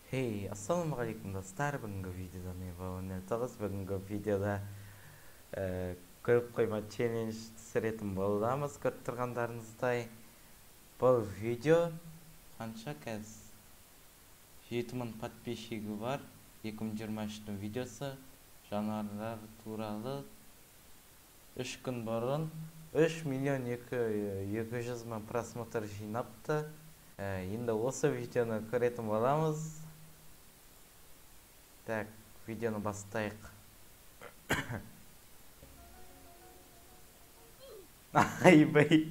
Hey, assalamualaikum dostlar. Бүгінгі видеода мен Валентин Тоғыз. Бүгінгі видеода көріп қойма челлендж түсіретін боламыз. Көріп тұрғандарыңыздай бұл видео қанша қазір 7000 подписчигі бар. 2023 видеосы жануарлар туралы 3 күн бұрын 3 миллион 200 мың просмотр жинапты. Енді осы видеоны көретін боламыз. Так, видеоны бастайық. Айбай,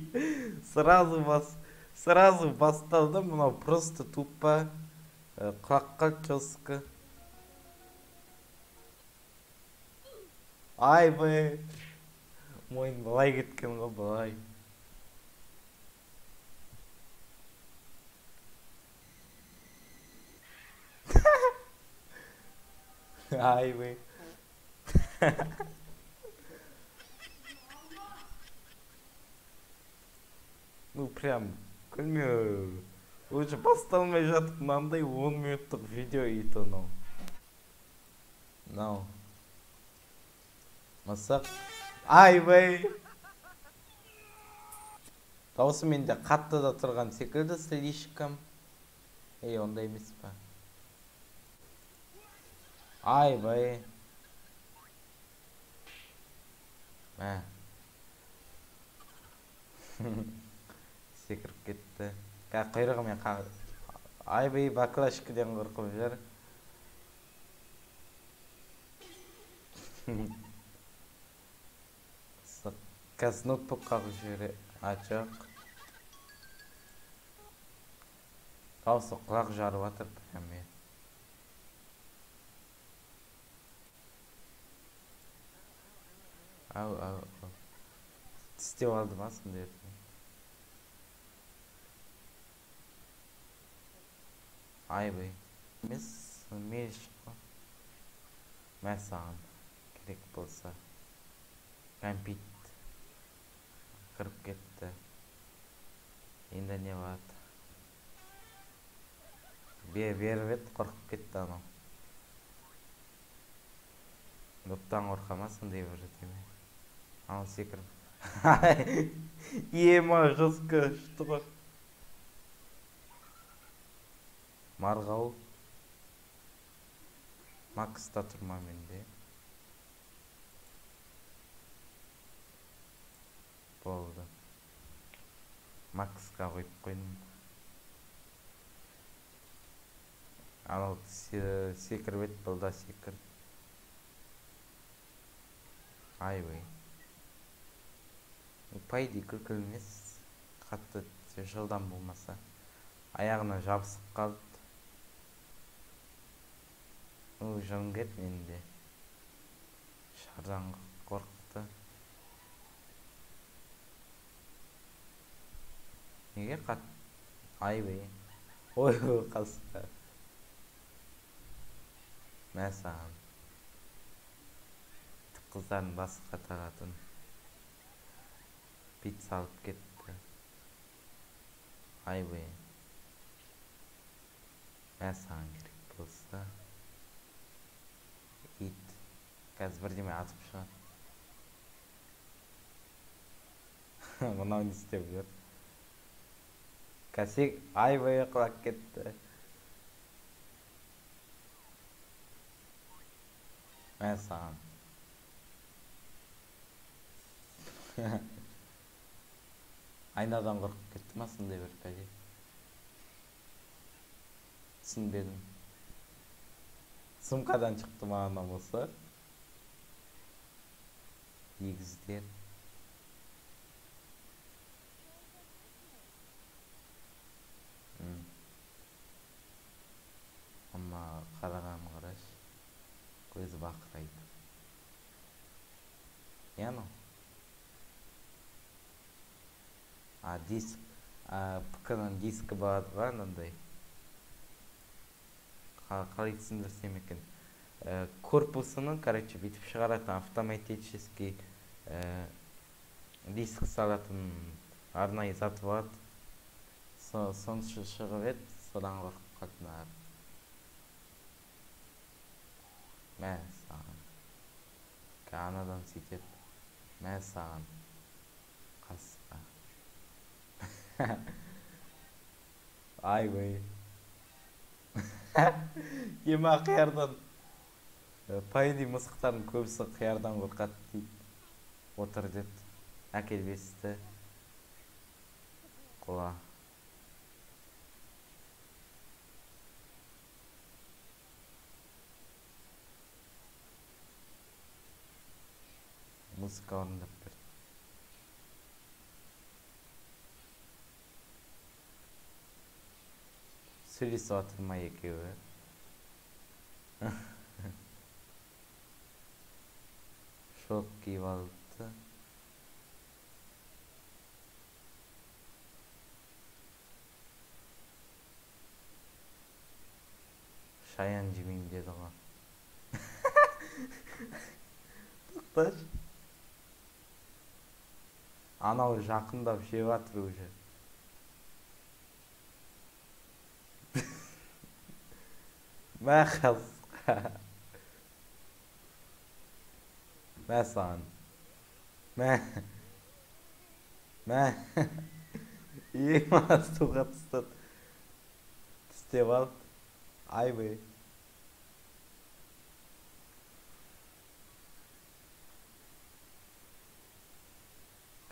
сразу басталды, мынау просто тупо құлаққа жосқы. Айбай, мойын былай кеткен ғой, былай. Айбай. Ну прям күлмеу. Уже басталмай жатып мынандай 10 минуттық видео ит анау. Мынау. Мысық. Айбай. Дауысы менде қатты да тұрған секілді слишком. Ондай емес па? Айбай. Мә. Секіріп кетті. Құйрығымен айбай баклашкіден қорқып жүр. Қазір ноутбук қағып жүре. Жоқ. Дауысы құлақ жарып атыр прям. Ау. Тістеп алды ма сонда ертең? Айбай. Емес, меліш қой. Мә саған керек болса. Кәмпит. Кіріп кетті. Енді не бады? Беріп ет, қорқып кетті анау. Доптан қорқама сондай бір деме. Анау секіріп. Ема жосқа ұшты ғой. Марғау. Макста тұрма менде. Болды. Максқа қойып қойдым. Анау секіріп ет, бұл да секір. Айбай. Пайди күлкіл емес. Қатты жылдан болмаса. Аяғына жабысып қалды. Жыңғет менде. Шардан қорқықты. Неге қатты? Айбай. Ой, қасқа. Мә саған. Қыздарын басқа тағатын. Бит салып кетті. Айбай. Мә саған керек болса. Ит. Қазір бірдеме атып шығар. Мынау не істеп жүр? Кәсек айбай құлап кетті. Мә саған. Айнадан қорқып кетті ма сондай бір пәле? Түсінбедім. Сумкадан шықты ма анау болса? Егіздер. Amma қараған қараш. Көзі бақырайды. Яно? Диск. ПК-нан дискі болады ғой анандай. Қалай түсіндірсем екен. Корпусының, короче, бүйтіп шығаратын автоматический диск салатын арнайы заты болады. Соны шығып еді, содан қорқып қалдым. Мә саған. Анадан сөйтіп. Мә саған. Қасқа. Айбай. Ема қиярдан. Пайди мысықтардың көбісі қиярдан қорқады дейді. Отыр деді. Әкел бесті. Құла. Музыка орындап берді. Сөйлесіп жатыр ма екеуі? Шок киіп алыпты. Шаян жемейін деді ғой. Тоқташы. Анау жақындап жеп жатыр уже. Мә қасқа. Мә саған. Мә. Мә. Ема суға тастады. Тістеп алып. Айбай.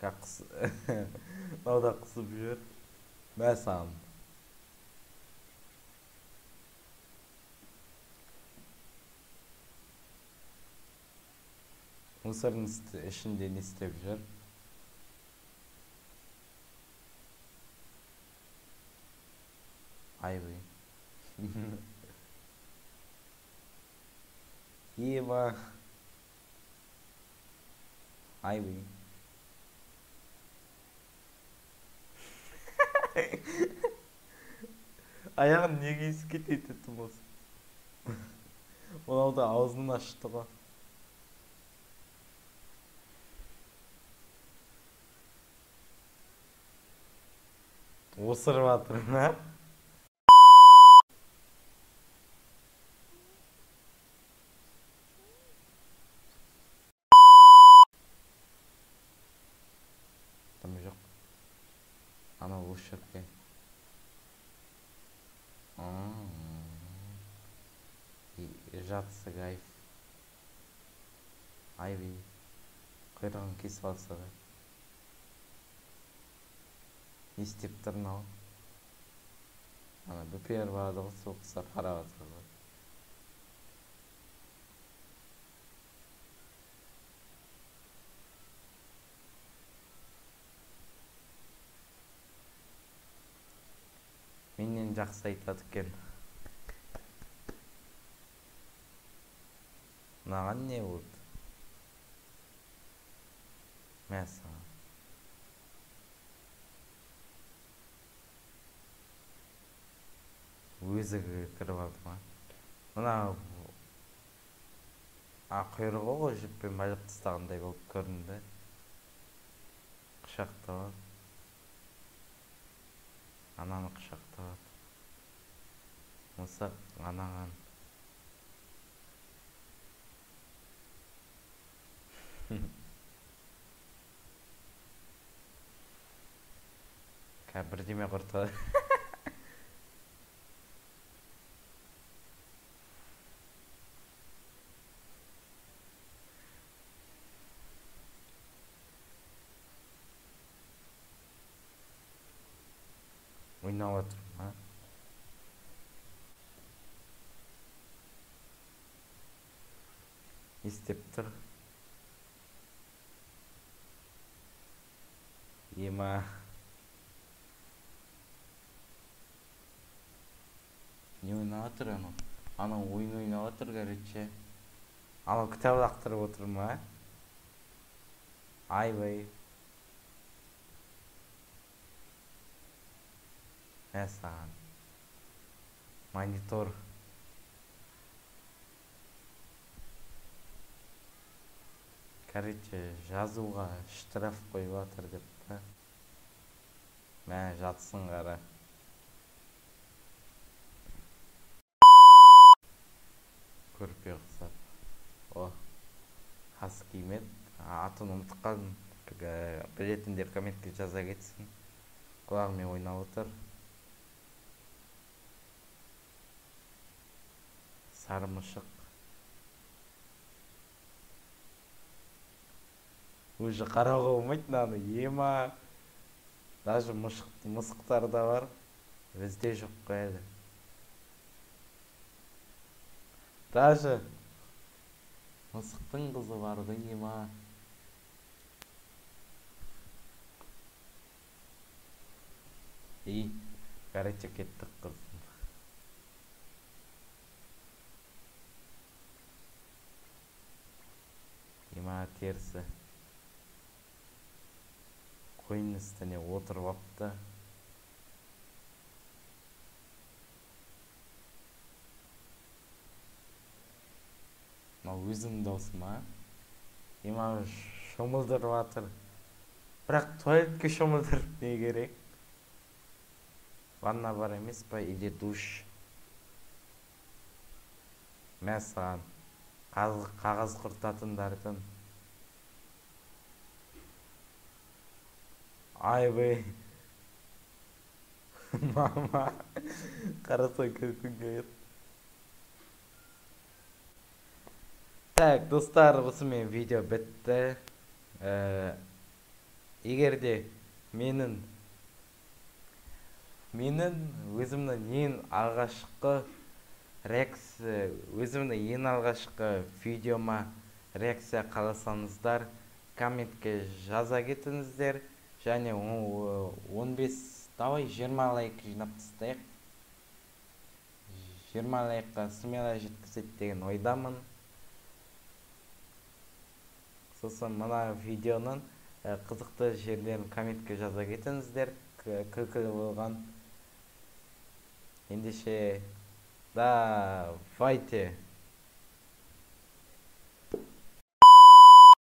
Мынау да қысып жүр. Мә саған. Мусордың ішінде не істеп жүр? Айбай. Ема. Айбай. Аяғын неге есі кетеді тым осы. Мынау да аузын ашты ғой. Осырып жатыр ма? Тым жоқ. Анау ушырып. Жатсы кайф. Айбай. Құйрығын кесіп алса да. Не істеп тұр мынау? Ана бөпелер барады ғой, сол қыздар қарап жатыр ғой. Менен жақсы айтады екен. Мынаған не болды? Мә саған. Өзі кіріп алды ма? Мына құйрығы ғой жіппен байлап тастағандай болып көрінді. Құшақтап алып. Ананы құшақтап алып. Мысық анаған. Бірдеме құртады. Ойнап отыр ма? Не істеп тұр? Ема. Не ойнап отыр анау? Анау ойын ойнап отыр, короче. Анау кітап лақтырып отыр ма? Айбай. Мә саған. Монитор. Короче, жазуға штраф қойып жатыр деп па. Мә, жатсын қара. Көрпе ұқсап. қас киімеді. Атын ұмытып қалдым. Білетіндер комментке жаза кетсін. Құлағымен ойнап отыр. Сары мұшық. Уже қарауға болмайды мынаны. Ема. Даже мысықтар да бар. Бізде жоқ қой әлі. Даже мысықтың қызы бар ғой ема. Короче, кеттік қызым. Ема терісі. Қойын үстіне отырып апты. Өзім досым, а? Ема шомылдырып атыр. Бірақ туалетке шомылдырып не керек? Ванна бар емес па? Или душ? Мен саған қағаз құртатындардың. Ай бей. Мама. Қарасай күлкін келеді. Так, достар, осымен видео бітті. Егер де менің өзімнің ең алғашқы видеома реакция қаласаңыздар, комментке жаза кетіңіздер. Және 15, давай 20 лайк жинап тастайық. 20 лайкқа смело жеткізеді деген ойдамын. Сосын мына видеоның қызықты жерлерін комментке жаза кетіңіздер. Күлкілі болған. Ендеше давайте.